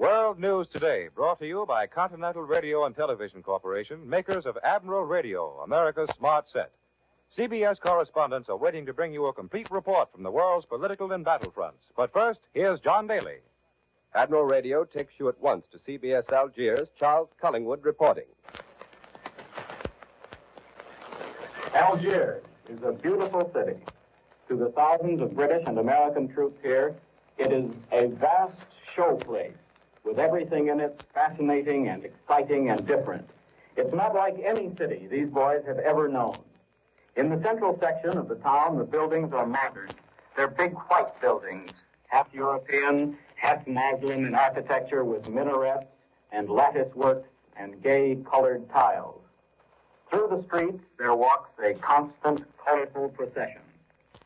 World News Today, brought to you by Continental Radio and Television Corporation, makers of Admiral Radio, America's smart set. CBS correspondents are waiting to bring you a complete report from the world's political and battlefronts. But first, here's John Daly. Admiral Radio takes you at once to CBS Algiers. Charles Collingwood reporting. Algiers is a beautiful city. To the thousands of British and American troops here, it is a vast show place with everything in it fascinating and exciting and different. It's not like any city these boys have ever known. In the central section of the town, the buildings are modern. They're big white buildings, half European, half Muslim in architecture with minarets and lattice work and gay colored tiles. Through the streets, there walks a constant, colorful procession.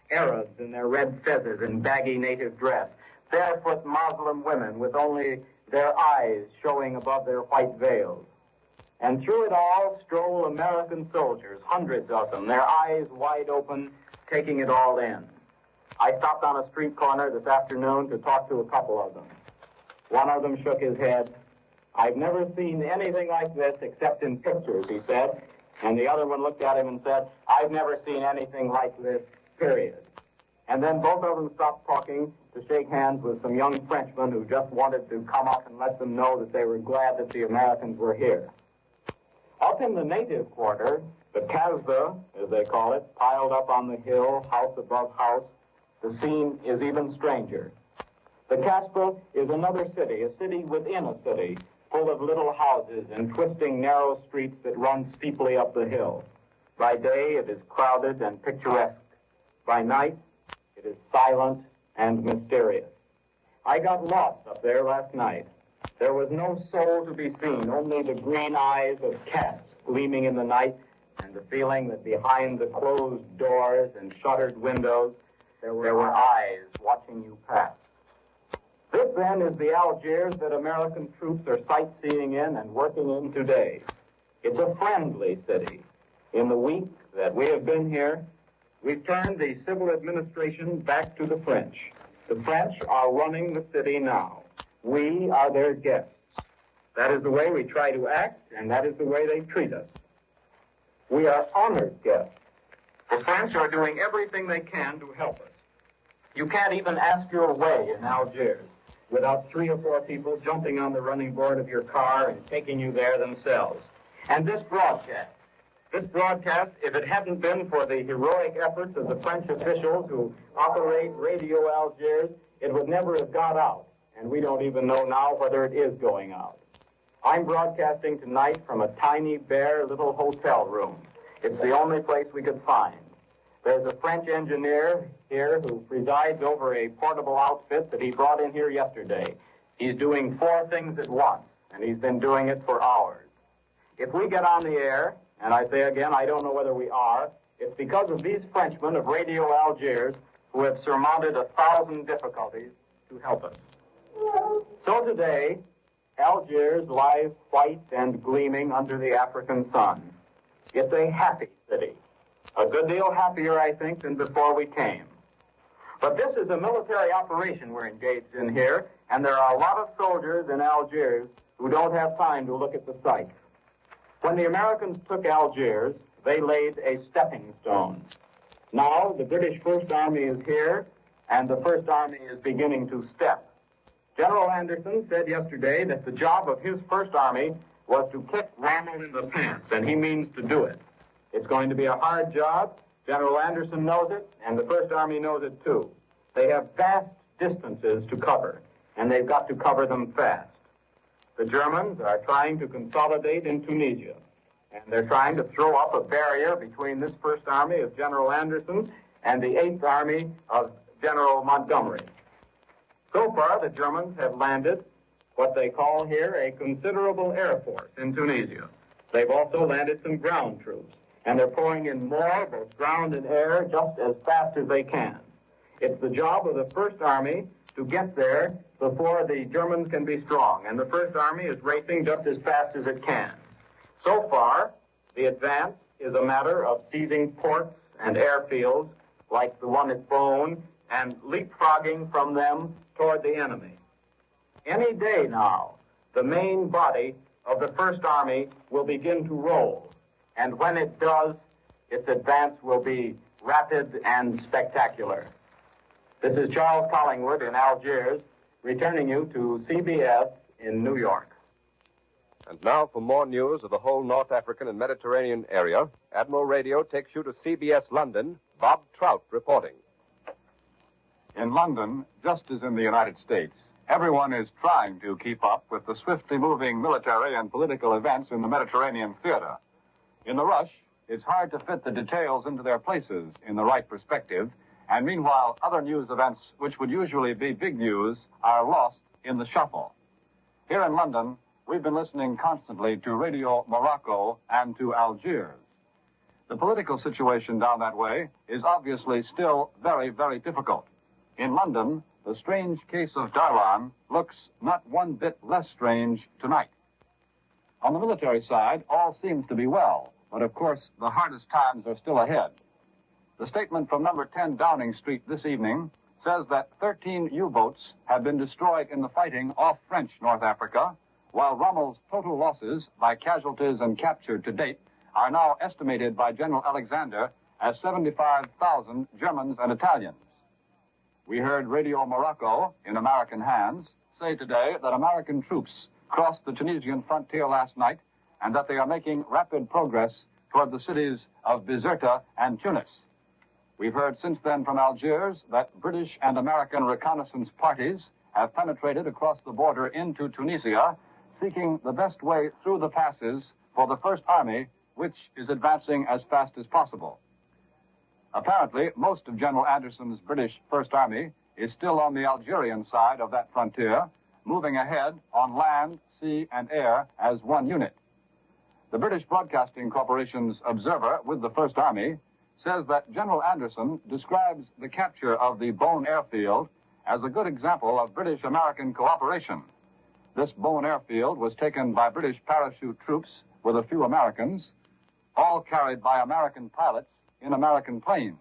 Arabs in their red fezzes and baggy native dress, barefoot Muslim women with only their eyes showing above their white veils. And through it all stroll American soldiers, hundreds of them, their eyes wide open, taking it all in. I stopped on a street corner this afternoon to talk to a couple of them. One of them shook his head. "I've never seen anything like this except in pictures," he said. And the other one looked at him and said, "I've never seen anything like this, period." And then both of them stopped talking to shake hands with some young Frenchmen who just wanted to come up and let them know that they were glad that the Americans were here. Up in the native quarter, the Kasbah, as they call it, piled up on the hill, house above house, the scene is even stranger. The Kasbah is another city, a city within a city, full of little houses and twisting narrow streets that run steeply up the hill. By day, it is crowded and picturesque. By night, it is silent and mysterious. I got lost up there last night. There was no soul to be seen, only the green eyes of cats gleaming in the night and the feeling that behind the closed doors and shuttered windows, there were eyes watching you pass. This, then, is the Algiers that American troops are sightseeing in and working in today. It's a friendly city. In the week that we have been here, we've turned the civil administration back to the French. The French are running the city now. We are their guests. That is the way we try to act, and that is the way they treat us. We are honored guests. The French are doing everything they can to help us. You can't even ask your way in Algiers without 3 or 4 people jumping on the running board of your car and taking you there themselves. And this broadcast, if it hadn't been for the heroic efforts of the French officials who operate Radio Algiers, it would never have got out. And we don't even know now whether it is going out. I'm broadcasting tonight from a tiny, bare little hotel room. It's the only place we could find. There's a French engineer here who presides over a portable outfit that he brought in here yesterday. He's doing 4 things at once, and he's been doing it for hours. If we get on the air, and I say again, I don't know whether we are, it's because of these Frenchmen of Radio Algiers who have surmounted 1,000 difficulties to help us. So today, Algiers lies white and gleaming under the African sun. It's a happy city. A good deal happier, I think, than before we came. But this is a military operation we're engaged in here, and there are a lot of soldiers in Algiers who don't have time to look at the sights. When the Americans took Algiers, they laid a stepping stone. Now the British First Army is here, and the First Army is beginning to step. General Anderson said yesterday that the job of his First Army was to kick Rommel in the pants, and he means to do it. It's going to be a hard job. General Anderson knows it, and the First Army knows it too. They have vast distances to cover, and they've got to cover them fast. The Germans are trying to consolidate in Tunisia, and they're trying to throw up a barrier between this First Army of General Anderson and the 8th Army of General Montgomery. So far, the Germans have landed what they call here a considerable air force in Tunisia. They've also landed some ground troops, and they're pouring in more, both ground and air, just as fast as they can. It's the job of the First Army to get there before the Germans can be strong, and the First Army is racing just as fast as it can. So far, the advance is a matter of seizing ports and airfields like the one at Bone and leapfrogging from them toward the enemy. any day now, the main body of the First Army will begin to roll. And when it does, its advance will be rapid and spectacular. This is Charles Collingwood in Algiers, returning you to CBS in New York. And now for more news of the whole North African and Mediterranean area, Admiral Radio takes you to CBS London. Bob Trout reporting. In London, just as in the United States, everyone is trying to keep up with the swiftly moving military and political events in the Mediterranean theater. In the rush, it's hard to fit the details into their places in the right perspective, and meanwhile, other news events which would usually be big news are lost in the shuffle. Here in London, we've been listening constantly to Radio Morocco and to Algiers. The political situation down that way is obviously still very, very difficult. In London, the strange case of Darlan looks not one bit less strange tonight. On the military side, all seems to be well, but of course, the hardest times are still ahead. The statement from number 10 Downing Street this evening says that 13 U-boats have been destroyed in the fighting off French North Africa, while Rommel's total losses by casualties and capture to date are now estimated by General Alexander as 75,000 Germans and Italians. We heard Radio Morocco, in American hands, say today that American troops crossed the Tunisian frontier last night and that they are making rapid progress toward the cities of Bizerta and Tunis. We've heard since then from Algiers that British and American reconnaissance parties have penetrated across the border into Tunisia, seeking the best way through the passes for the First Army, which is advancing as fast as possible. Apparently, most of General Anderson's British First Army is still on the Algerian side of that frontier, moving ahead on land, sea, and air as one unit. The British Broadcasting Corporation's observer with the First Army says that General Anderson describes the capture of the Bone Airfield as a good example of British-American cooperation. This Bone Airfield was taken by British parachute troops with a few Americans, all carried by American pilots in American planes.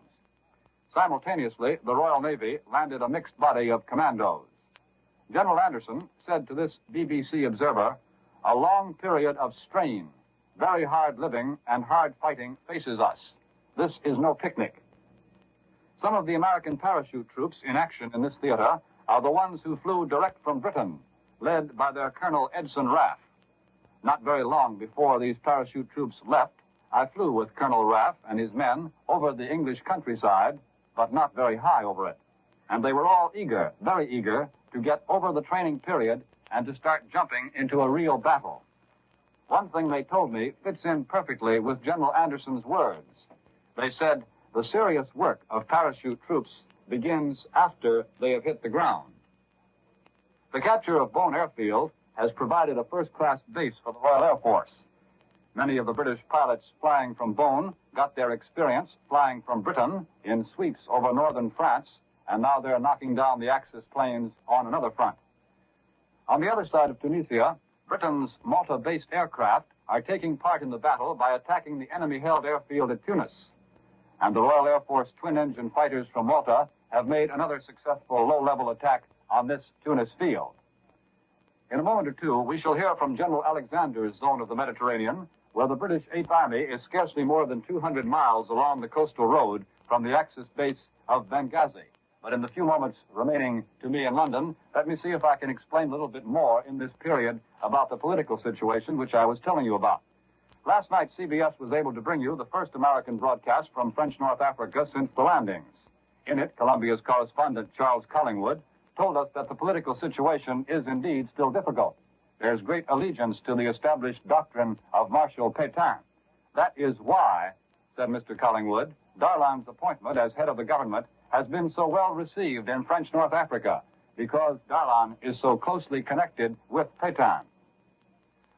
Simultaneously, the Royal Navy landed a mixed body of commandos. General Anderson said to this BBC observer, "A long period of strain, very hard living and hard fighting faces us. This is no picnic." Some of the American parachute troops in action in this theater are the ones who flew direct from Britain, led by their Colonel Edson Raff. Not very long before these parachute troops left, I flew with Colonel Raff and his men over the English countryside, but not very high over it. And they were all eager, very eager, to get over the training period and to start jumping into a real battle. One thing they told me fits in perfectly with General Anderson's words. They said, the serious work of parachute troops begins after they have hit the ground. The capture of Bone Airfield has provided a first-class base for the Royal Air Force. Many of the British pilots flying from Bone got their experience flying from Britain in sweeps over northern France, and now they're knocking down the Axis planes on another front. On the other side of Tunisia, Britain's Malta-based aircraft are taking part in the battle by attacking the enemy-held airfield at Tunis. And the Royal Air Force twin-engine fighters from Malta have made another successful low-level attack on this Tunis field. In a moment or two, we shall hear from General Alexander's zone of the Mediterranean, where the British Eighth Army is scarcely more than 200 miles along the coastal road from the Axis base of Benghazi. But in the few moments remaining to me in London, let me see if I can explain a little bit more in this period about the political situation which I was telling you about. Last night, CBS was able to bring you the first American broadcast from French North Africa since the landings. In it, Columbia's correspondent, Charles Collingwood, told us that the political situation is indeed still difficult. There's great allegiance to the established doctrine of Marshal Pétain. That is why, said Mr. Collingwood, Darlan's appointment as head of the government has been so well received in French North Africa, because Darlan is so closely connected with Pétain.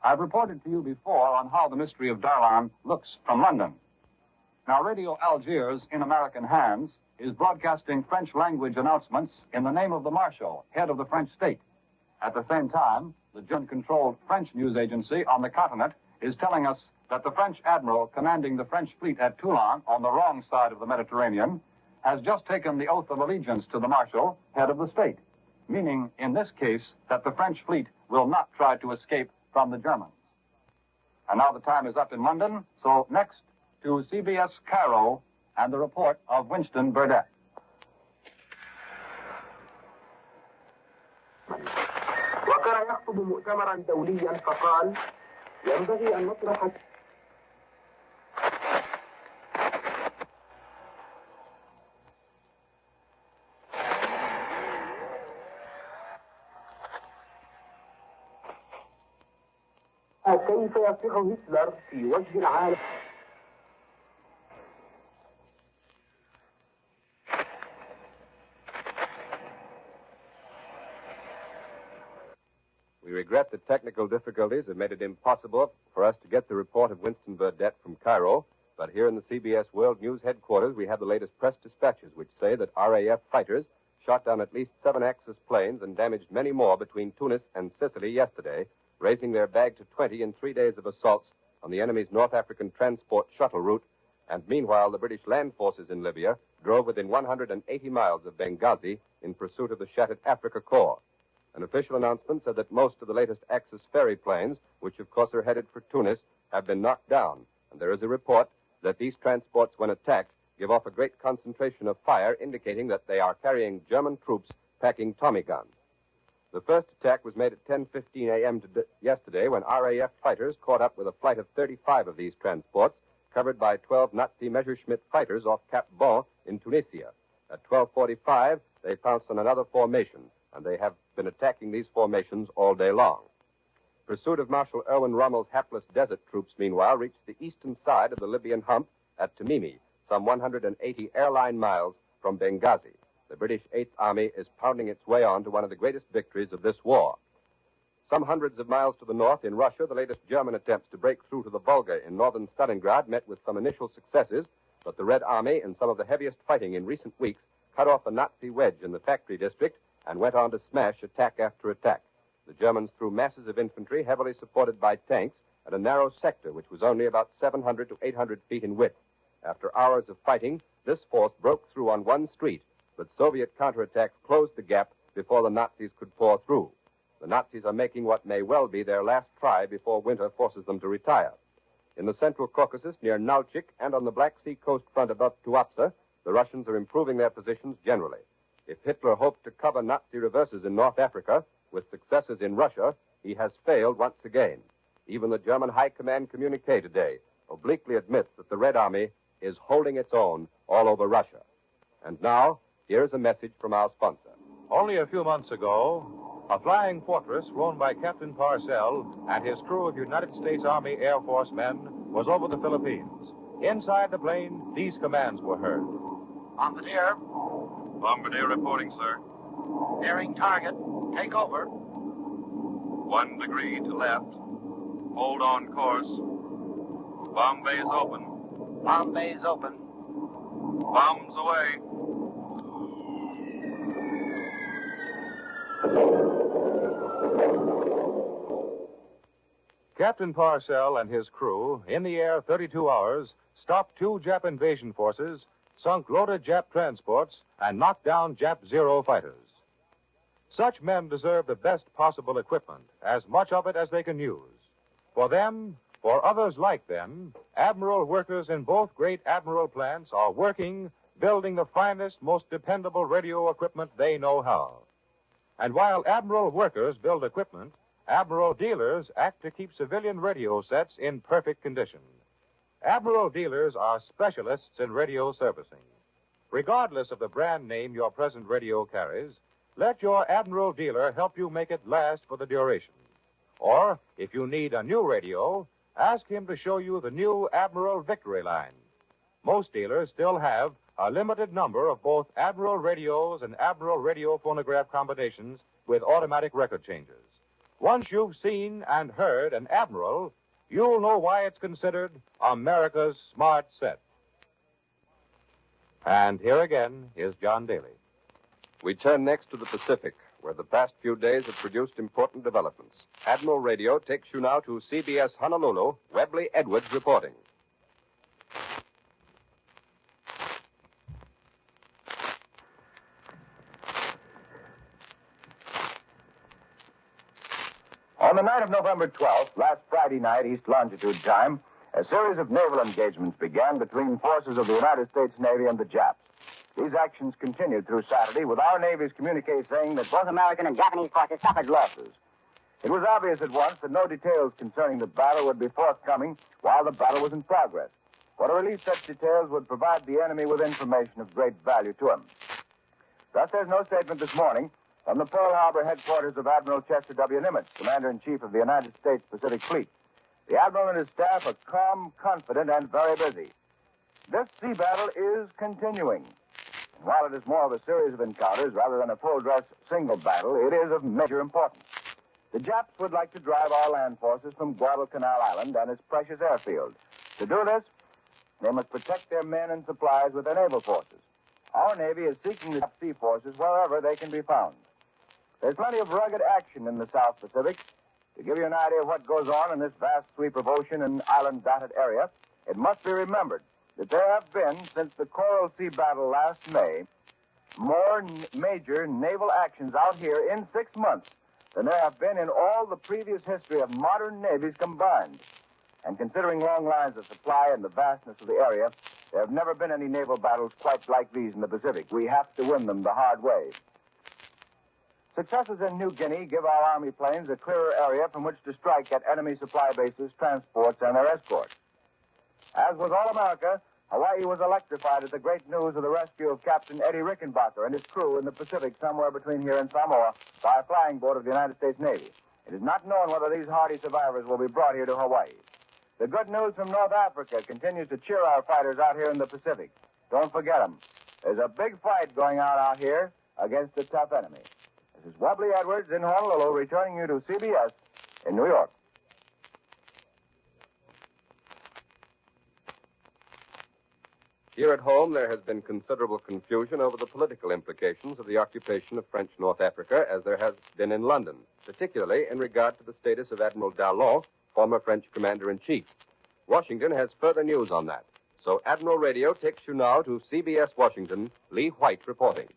I've reported to you before on how the mystery of Darlan looks from London. Now, Radio Algiers, in American hands, is broadcasting French language announcements in the name of the Marshal, head of the French state. At the same time, the German-controlled French news agency on the continent is telling us that the French Admiral commanding the French fleet at Toulon, on the wrong side of the Mediterranean, has just taken the oath of allegiance to the Marshal, head of the state, meaning in this this case that the French fleet will not try to escape from the Germans. And now the time is up in London, so next to CBS Cairo and the report of Winston Burdett. وكان يخطب مؤتمرا دوليا فقال ينبغي أن نطرح كيف يصيح هتلر في وجه العالم. We regret that technical difficulties have made it impossible for us to get the report of Winston Burdett from Cairo, but here in the CBS World News headquarters, we have the latest press dispatches, which say that RAF fighters shot down at least 7 Axis planes and damaged many more between Tunis and Sicily yesterday, raising their bag to 20 in 3 days of assaults on the enemy's North African transport shuttle route. And meanwhile, the British land forces in Libya drove within 180 miles of Benghazi in pursuit of the shattered Africa Corps. An official announcement said that most of the latest Axis ferry planes, which of course are headed for Tunis, have been knocked down. And there is a report that these transports, when attacked, give off a great concentration of fire, indicating that they are carrying German troops packing Tommy guns. The first attack was made at 10:15 a.m. yesterday when RAF fighters caught up with a flight of 35 of these transports, covered by 12 Nazi Messerschmitt fighters off Cap Bon in Tunisia. At 12:45, they pounced on another formation, and they have been attacking these formations all day long. Pursuit of Marshal Erwin Rommel's hapless desert troops, meanwhile, reached the eastern side of the Libyan hump at Tamimi, some 180 airline miles from Benghazi. The British 8th Army is pounding its way on to one of the greatest victories of this war. Some hundreds of miles to the north in Russia, the latest German attempts to break through to the Volga in northern Stalingrad met with some initial successes, but the Red Army, in some of the heaviest fighting in recent weeks, cut off a Nazi wedge in the factory district and went on to smash attack after attack. The Germans threw masses of infantry heavily supported by tanks at a narrow sector which was only about 700 to 800 feet in width. After hours of fighting, this force broke through on one street, but Soviet counterattacks closed the gap before the Nazis could pour through. The Nazis are making what may well be their last try before winter forces them to retire. In the central Caucasus near Nalchik and on the Black Sea coast front above Tuapse, the Russians are improving their positions generally. If Hitler hoped to cover Nazi reverses in North Africa with successes in Russia, he has failed once again. Even the German High Command communique today obliquely admits that the Red Army is holding its own all over Russia. And now, here is a message from our sponsor. Only a few months ago, a flying fortress flown by Captain Parcell and his crew of United States Army Air Force men was over the Philippines. Inside the plane, these commands were heard. Bombardier, Bombardier reporting, sir. nearing target. Take over. 1 degree to left. Hold on course. Bomb bay is open. Bomb bay's open. Bombs away. Captain Parcell and his crew, in the air 32 hours, stopped 2 Jap invasion forces, sunk loaded Jap transports, and knocked down Jap Zero fighters. Such men deserve the best possible equipment, as much of it as they can use. For them, for others like them, Admiral workers in both great Admiral plants are working, building the finest, most dependable radio equipment they know how. And while Admiral workers build equipment, Admiral dealers act to keep civilian radio sets in perfect condition. Admiral dealers are specialists in radio servicing. Regardless of the brand name your present radio carries, let your Admiral dealer help you make it last for the duration. Or, if you need a new radio, ask him to show you the new Admiral Victory line. Most dealers still have a limited number of both Admiral radios and Admiral radio phonograph combinations with automatic record changes. Once you've seen and heard an Admiral, you'll know why it's considered America's smart set. And here again is John Daly. We turn next to the Pacific, where the past few days have produced important developments. Admiral Radio takes you now to CBS Honolulu, Webley Edwards reporting. On the night of November 12th, last Friday night, East Longitude time, a series of naval engagements began between forces of the United States Navy and the Japs. These actions continued through Saturday, with our Navy's communique saying that both American and Japanese forces suffered losses. It was obvious at once that no details concerning the battle would be forthcoming while the battle was in progress. For to release such details would provide the enemy with information of great value to him. Thus, there's no statement this morning from the Pearl Harbor headquarters of Admiral Chester W. Nimitz, Commander-in-Chief of the United States Pacific Fleet. The Admiral and his staff are calm, confident, and very busy. This sea battle is continuing. And while it is more of a series of encounters rather than a full-dress single battle, it is of major importance. The Japs would like to drive our land forces from Guadalcanal Island and its precious airfield. To do this, they must protect their men and supplies with their naval forces. Our Navy is seeking the Jap sea forces wherever they can be found. There's plenty of rugged action in the South Pacific. To give you an idea of what goes on in this vast sweep of ocean and island-dotted area, it must be remembered that there have been, since the Coral Sea battle last May, more major naval actions out here in 6 months than there have been in all the previous history of modern navies combined. And considering long lines of supply and the vastness of the area, there have never been any naval battles quite like these in the Pacific. We have to win them the hard way. Successes in New Guinea give our Army planes a clearer area from which to strike at enemy supply bases, transports, and their escorts. As with all America, Hawaii was electrified at the great news of the rescue of Captain Eddie Rickenbacker and his crew in the Pacific somewhere between here and Samoa by a flying boat of the United States Navy. It is not known whether these hardy survivors will be brought here to Hawaii. The good news from North Africa continues to cheer our fighters out here in the Pacific. Don't forget them. There's a big fight going on out here against a tough enemy. This is Wobbly Edwards in Honolulu, returning you to CBS in New York. Here at home, there has been considerable confusion over the political implications of the occupation of French North Africa, as there has been in London, particularly in regard to the status of Admiral Darlan, former French commander-in-chief. Washington has further news on that. So Admiral Radio takes you now to CBS Washington, Lee White reporting.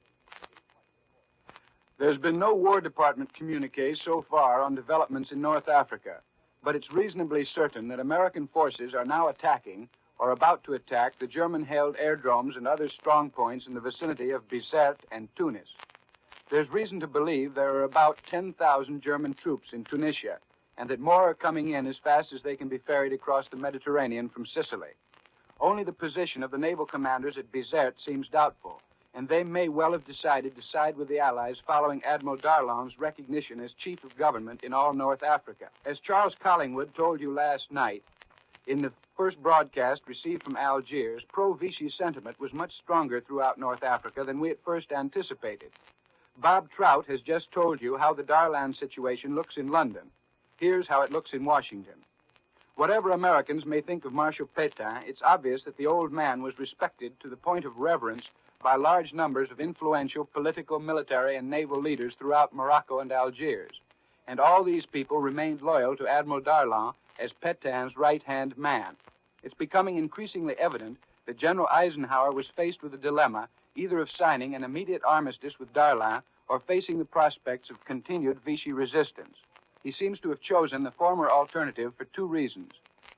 There's been no War Department communique so far on developments in North Africa, but it's reasonably certain that American forces are now attacking or about to attack the German-held airdromes and other strong points in the vicinity of Bizerte and Tunis. There's reason to believe there are about 10,000 German troops in Tunisia, and that more are coming in as fast as they can be ferried across the Mediterranean from Sicily. Only the position of the naval commanders at Bizerte seems doubtful, and they may well have decided to side with the Allies following Admiral Darlan's recognition as chief of government in all North Africa. As Charles Collingwood told you last night, in the first broadcast received from Algiers, pro-Vichy sentiment was much stronger throughout North Africa than we at first anticipated. Bob Trout has just told you how the Darlan situation looks in London. Here's how it looks in Washington. Whatever Americans may think of Marshal Pétain, it's obvious that the old man was respected to the point of reverence by large numbers of influential political, military, and naval leaders throughout Morocco and Algiers. And all these people remained loyal to Admiral Darlan as Pétain's right-hand man. It's becoming increasingly evident that General Eisenhower was faced with a dilemma, either of signing an immediate armistice with Darlan or facing the prospects of continued Vichy resistance. He seems to have chosen the former alternative for two reasons.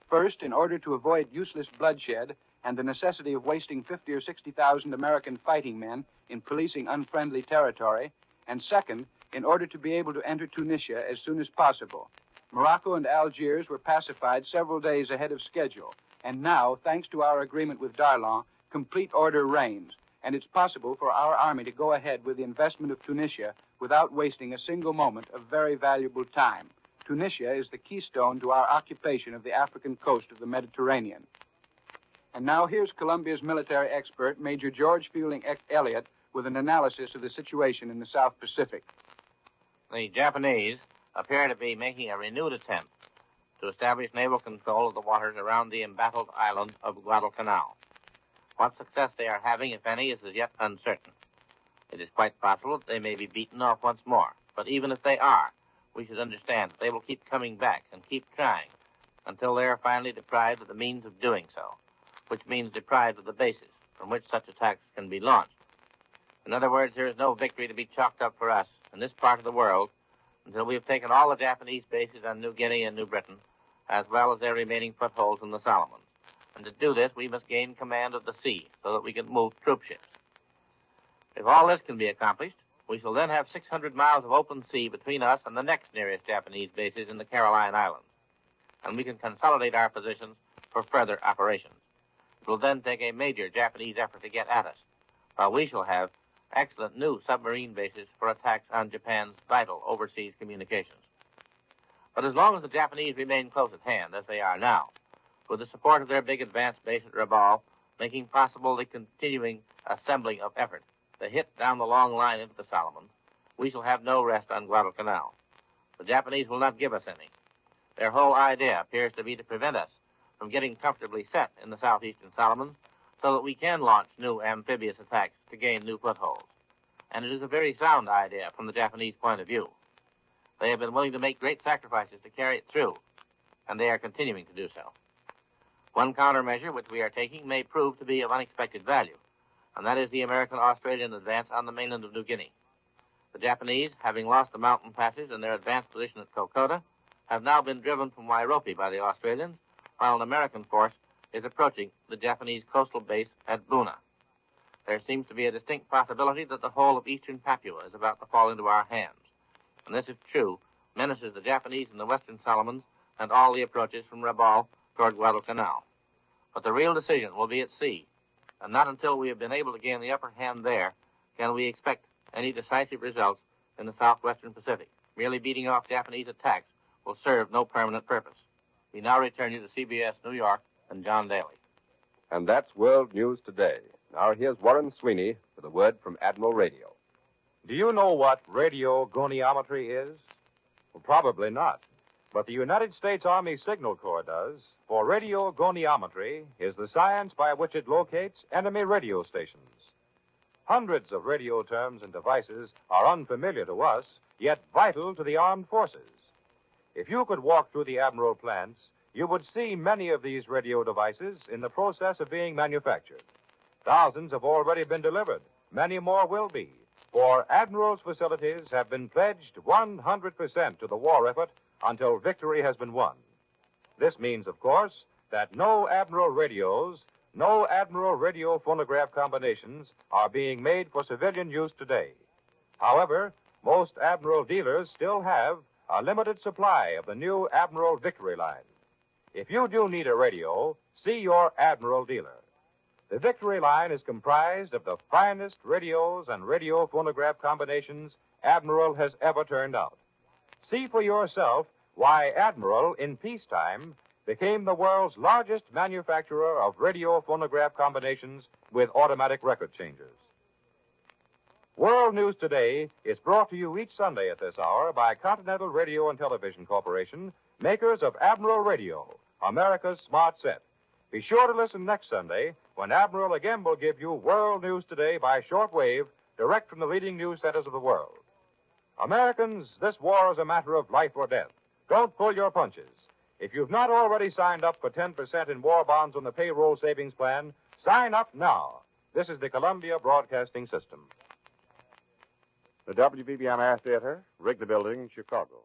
First, in order to avoid useless bloodshed and the necessity of wasting 50 or 60,000 American fighting men in policing unfriendly territory, and second, in order to be able to enter Tunisia as soon as possible. Morocco and Algiers were pacified several days ahead of schedule, and now, thanks to our agreement with Darlan, complete order reigns, and it's possible for our army to go ahead with the investment of Tunisia without wasting a single moment of very valuable time. Tunisia is the keystone to our occupation of the African coast of the Mediterranean. And now here's Columbia's military expert, Major George Fielding Elliott, with an analysis of the situation in the South Pacific. The Japanese appear to be making a renewed attempt to establish naval control of the waters around the embattled island of Guadalcanal. What success they are having, if any, is as yet uncertain. It is quite possible that they may be beaten off once more. But even if they are, we should understand that they will keep coming back and keep trying until they are finally deprived of the means of doing so, which means deprived of the basis from which such attacks can be launched. In other words, there is no victory to be chalked up for us in this part of the world until we have taken all the Japanese bases on New Guinea and New Britain, as well as their remaining footholds in the Solomons. And to do this, we must gain command of the sea so that we can move troop ships. If all this can be accomplished, we shall then have 600 miles of open sea between us and the next nearest Japanese bases in the Caroline Islands, and we can consolidate our positions for further operations. It will then take a major Japanese effort to get at us, while we shall have excellent new submarine bases for attacks on Japan's vital overseas communications. But as long as the Japanese remain close at hand, as they are now, with the support of their big advanced base at Rabaul, making possible the continuing assembling of effort, the hit down the long line into the Solomons, we shall have no rest on Guadalcanal. The Japanese will not give us any. Their whole idea appears to be to prevent us from getting comfortably set in the southeastern Solomons so that we can launch new amphibious attacks to gain new footholds. And it is a very sound idea from the Japanese point of view. They have been willing to make great sacrifices to carry it through, and they are continuing to do so. One countermeasure which we are taking may prove to be of unexpected value, and that is the American-Australian advance on the mainland of New Guinea. The Japanese, having lost the mountain passes and their advanced position at Kokoda, have now been driven from Wairopi by the Australians, while an American force is approaching the Japanese coastal base at Buna. There seems to be a distinct possibility that the whole of eastern Papua is about to fall into our hands, and this, if true, menaces the Japanese in the western Solomons and all the approaches from Rabaul toward Guadalcanal. But the real decision will be at sea, and not until we have been able to gain the upper hand there can we expect any decisive results in the southwestern Pacific. Merely beating off Japanese attacks will serve no permanent purpose. We now return you to CBS New York and John Daly. And that's World News Today. Now here's Warren Sweeney with a word from Admiral Radio. Do you know what radiogoniometry is? Well, probably not. But the United States Army Signal Corps does. For radiogoniometry is the science by which it locates enemy radio stations. Hundreds of radio terms and devices are unfamiliar to us, yet vital to the armed forces. If you could walk through the Admiral plants, you would see many of these radio devices in the process of being manufactured. Thousands have already been delivered. Many more will be. For Admiral's facilities have been pledged 100% to the war effort until victory has been won. This means, of course, that no Admiral radios, no Admiral radio phonograph combinations are being made for civilian use today. However, most Admiral dealers still have a limited supply of the new Admiral Victory line. If you do need a radio, see your Admiral dealer. The Victory line is comprised of the finest radios and radio phonograph combinations Admiral has ever turned out. See for yourself why Admiral, in peacetime, became the world's largest manufacturer of radio phonograph combinations with automatic record changers. World News Today is brought to you each Sunday at this hour by Continental Radio and Television Corporation, makers of Admiral Radio, America's smart set. Be sure to listen next Sunday when Admiral again will give you World News Today by shortwave, direct from the leading news centers of the world. Americans, this war is a matter of life or death. Don't pull your punches. If you've not already signed up for 10% in war bonds on the payroll savings plan, sign up now. This is the Columbia Broadcasting System. The WBBM Air Theater, Wrigley Building, Chicago.